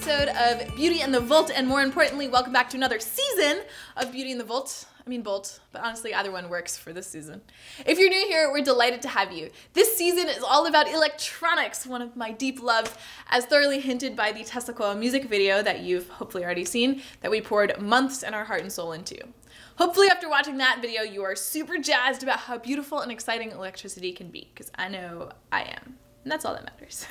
episode of Beauty in the Vault, and more importantly, welcome back to another season of Beauty in the Vault. I mean Bolt, but honestly either one works for this season. If you're new here, we're delighted to have you. This season is all about electronics, one of my deep loves, as thoroughly hinted by the Tesla Coil music video that you've hopefully already seen, that we poured months and our heart and soul into. Hopefully after watching that video, you are super jazzed about how beautiful and exciting electricity can be, because I know I am, and that's all that matters.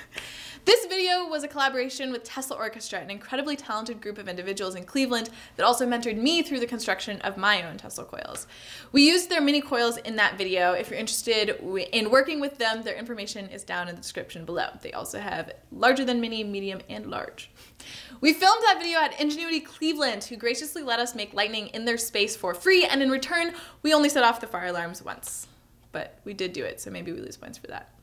This video was a collaboration with Tesla Orchestra, an incredibly talented group of individuals in Cleveland that also mentored me through the construction of my own Tesla coils. We used their mini coils in that video. If you're interested in working with them, their information is down in the description below. They also have larger than mini, medium, and large. We filmed that video at Ingenuity Cleveland, who graciously let us make lightning in their space for free, and in return, we only set off the fire alarms once. But we did do it, so maybe we lose points for that.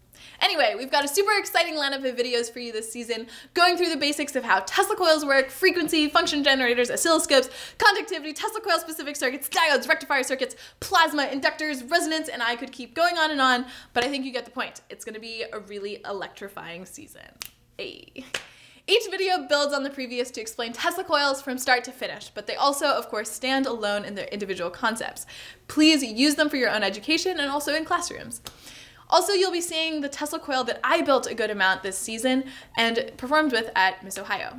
Anyway, we've got a super exciting lineup of videos for you this season, going through the basics of how Tesla coils work, frequency, function generators, oscilloscopes, conductivity, Tesla coil specific circuits, diodes, rectifier circuits, plasma, inductors, resonance, and I could keep going on, but I think you get the point. It's gonna be a really electrifying season. Hey. Each video builds on the previous to explain Tesla coils from start to finish, but they also, of course, stand alone in their individual concepts. Please use them for your own education and also in classrooms. Also, you'll be seeing the Tesla coil that I built a good amount this season and performed with at Miss Ohio.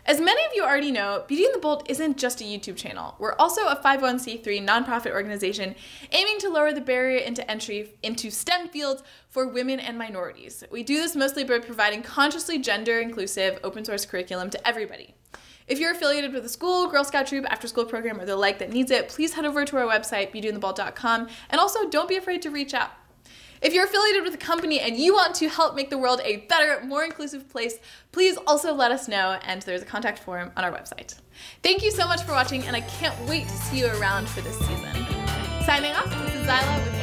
As many of you already know, Beauty in the Bolt isn't just a YouTube channel. We're also a 501c3 nonprofit organization aiming to lower the barrier into entry into STEM fields for women and minorities. We do this mostly by providing consciously gender-inclusive open source curriculum to everybody. If you're affiliated with a school, Girl Scout troop, after-school program, or the like that needs it, please head over to our website, beautyinthebolt.com, and also don't be afraid to reach out. If you're affiliated with a company and you want to help make the world a better, more inclusive place, please also let us know, and there's a contact form on our website. Thank you so much for watching, and I can't wait to see you around for this season. Signing off, this is Zyla with